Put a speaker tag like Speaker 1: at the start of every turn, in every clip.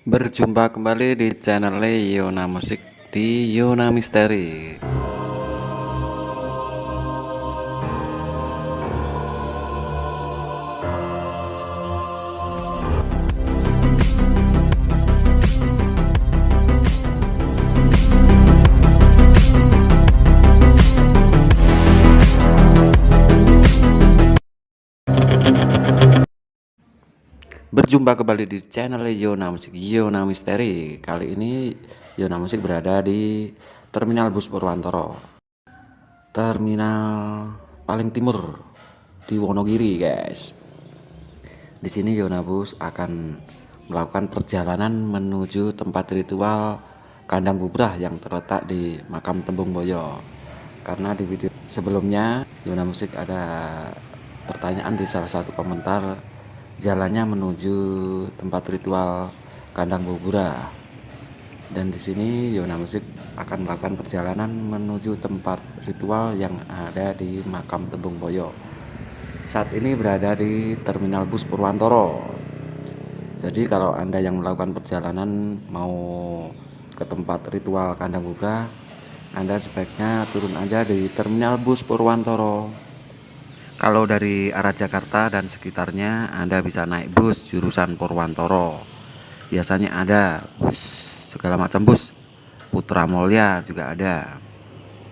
Speaker 1: Berjumpa kembali di channel Yona Musik di Yona Misteri. Berjumpa kembali di channel Yona Musik Yona Misteri. Kali ini Yona Musik berada di Terminal Bus Purwantoro, terminal paling timur di Wonogiri, guys. Di sini Yona Bus akan melakukan perjalanan menuju tempat ritual Kandang Bubrah yang terletak di Makam Tembung Boyo. Karena di video sebelumnya Yona Musik ada pertanyaan di salah satu komentar jalannya menuju tempat ritual Kandang Bubrah, dan di sini Yona Musik akan melakukan perjalanan menuju tempat ritual yang ada di Makam Tembung Boyo. Saat ini berada di Terminal Bus Purwantoro. Jadi kalau Anda yang melakukan perjalanan mau ke tempat ritual Kandang Bubrah, Anda sebaiknya turun aja di Terminal Bus Purwantoro. Kalau dari arah Jakarta dan sekitarnya, Anda bisa naik bus jurusan Purwantoro. Biasanya ada bus segala macam bus, Putra Mulya juga ada.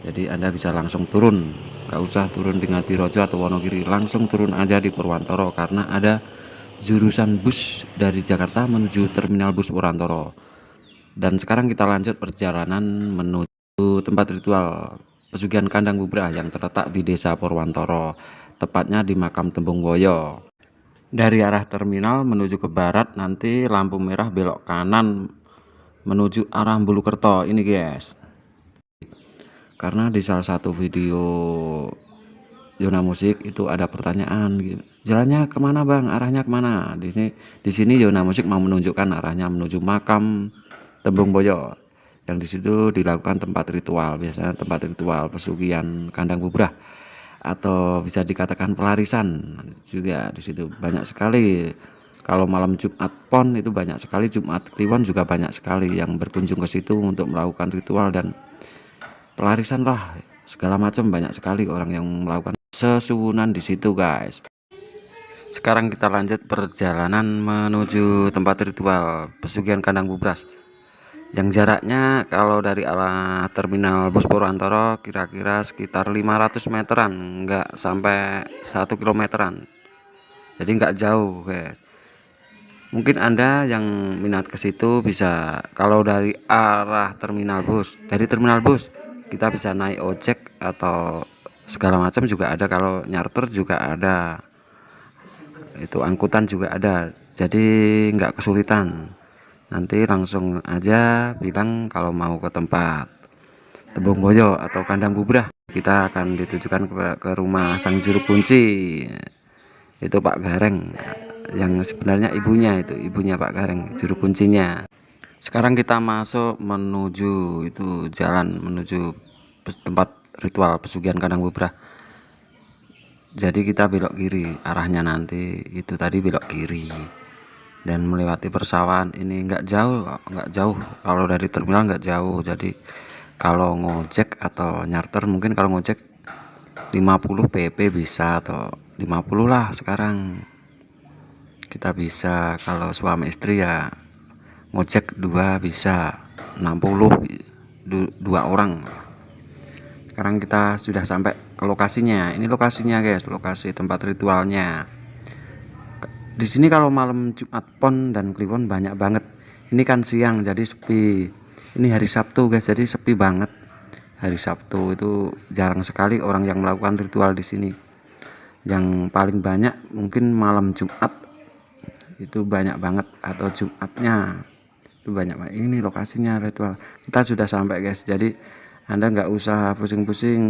Speaker 1: Jadi Anda bisa langsung turun, gak usah turun di Ngadirojo atau Wonogiri, langsung turun aja di Purwantoro karena ada jurusan bus dari Jakarta menuju Terminal Bus Purwantoro. Dan sekarang kita lanjut perjalanan menuju tempat ritual pesugihan Kandang Bubrah yang terletak di Desa Purwantoro, tepatnya di Makam Tembung Boyo. Dari arah terminal menuju ke barat, nanti lampu merah belok kanan menuju arah Bulukerto ini, guys. Karena di salah satu video Yona Musik itu ada pertanyaan, jalannya kemana bang, arahnya kemana? Di sini Yona Musik mau menunjukkan arahnya menuju Makam Tembung Boyo, yang disitu dilakukan tempat ritual, biasanya tempat ritual pesugihan Kandang Bubrah atau bisa dikatakan pelarisan juga. Di situ banyak sekali, kalau malam Jumat Pon itu banyak sekali, Jumat Kliwon juga banyak sekali yang berkunjung ke situ untuk melakukan ritual dan pelarisan lah, segala macam, banyak sekali orang yang melakukan sesuwunan di situ, guys. Sekarang kita lanjut perjalanan menuju tempat ritual pesugihan Kandang Bubrah yang jaraknya kalau dari arah Terminal Bus Purwantoro kira-kira sekitar 500 meteran, enggak sampai 1 kilometeran, jadi enggak jauh, guys. Mungkin Anda yang minat ke situ bisa, kalau dari arah terminal bus, kita bisa naik ojek atau segala macam juga ada, kalau nyarter juga ada, itu angkutan juga ada, jadi nggak kesulitan. Nanti langsung aja bilang kalau mau ke tempat Tembung Boyo atau Kandang Bubrah, kita akan ditujukan ke rumah sang juru kunci, itu Pak Gareng, yang sebenarnya ibunya Pak Gareng, juru kuncinya. Sekarang kita masuk menuju itu jalan menuju tempat ritual pesugihan Kandang Bubrah. Jadi kita belok kiri, arahnya nanti itu tadi belok kiri dan melewati persawahan. Ini nggak jauh kalau dari terminal, nggak jauh. Jadi kalau ngojek atau nyarter, mungkin kalau ngojek 50 pp bisa, atau 50 lah sekarang kita bisa. Kalau suami istri ya ngojek 2 bisa 60, 2 orang. Sekarang kita sudah sampai ke lokasinya. Ini lokasinya, guys, lokasi tempat ritualnya. Di sini kalau malam Jumat Pon dan Kliwon banyak banget. Ini kan siang jadi sepi. Ini hari Sabtu, guys, jadi sepi banget. Hari Sabtu itu jarang sekali orang yang melakukan ritual di sini. Yang paling banyak mungkin malam Jumat itu banyak banget, atau Jumatnya itu banyak banget. Ini lokasinya ritual. Kita sudah sampai, guys. Jadi Anda nggak usah pusing-pusing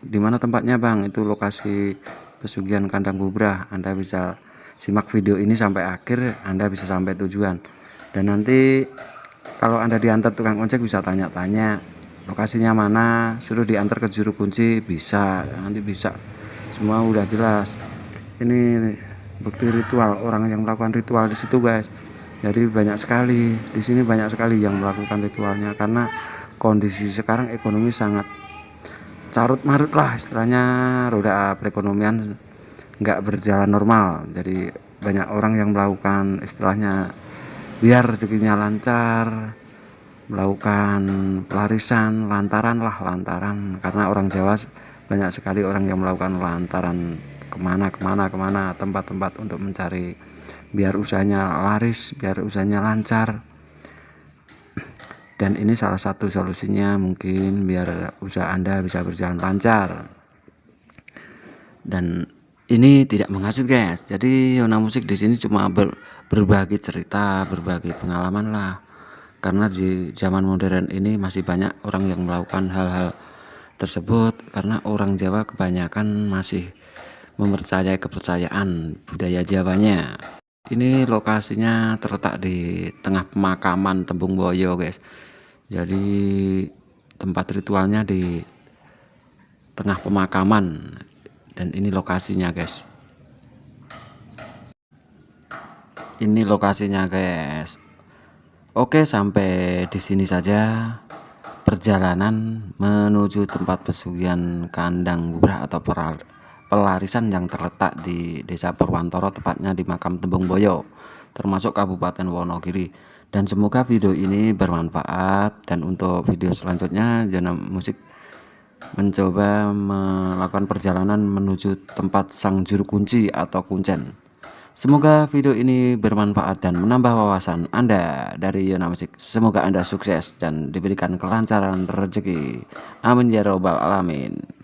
Speaker 1: di mana tempatnya bang, itu lokasi pesugihan Kandang Bubrah. Anda bisa simak video ini sampai akhir, Anda bisa sampai tujuan. Dan nanti kalau Anda diantar tukang ojek bisa tanya-tanya lokasinya mana, suruh diantar ke juru kunci bisa, nanti bisa, semua udah jelas. Ini bukti ritual, orang yang melakukan ritual di situ, guys. Jadi banyak sekali di sini, banyak sekali yang melakukan ritualnya karena kondisi sekarang ekonomi sangat carut marut lah istilahnya, roda perekonomian nggak berjalan normal. Jadi banyak orang yang melakukan istilahnya biar rezekinya lancar, melakukan pelarisan lantaran karena orang Jawa banyak sekali orang yang melakukan lantaran kemana tempat-tempat untuk mencari biar usahanya laris, biar usahanya lancar. Dan ini salah satu solusinya mungkin biar usaha Anda bisa berjalan lancar. Dan ini tidak menghasut guys. Jadi Yona Musik di sini cuma berbagi cerita, berbagi pengalaman lah. Karena di zaman modern ini masih banyak orang yang melakukan hal-hal tersebut karena orang Jawa kebanyakan masih mempercayai kepercayaan budaya Jawanya. Ini lokasinya terletak di tengah pemakaman Tembung Boyo guys. Jadi tempat ritualnya di tengah pemakaman dan ini lokasinya guys. Ini lokasinya guys. Oke, sampai di sini saja perjalanan menuju tempat pesugihan kandang bubrah atau pelarisan yang terletak di Desa Purwantoro, tepatnya di makam Tembung Boyo, termasuk Kabupaten Wonogiri. Dan semoga video ini bermanfaat, dan untuk video selanjutnya Yona Musik mencoba melakukan perjalanan menuju tempat sang juru kunci atau kuncen. Semoga video ini bermanfaat dan menambah wawasan Anda dari Yona Musik. Semoga Anda sukses dan diberikan kelancaran rezeki. Amin ya robbal alamin.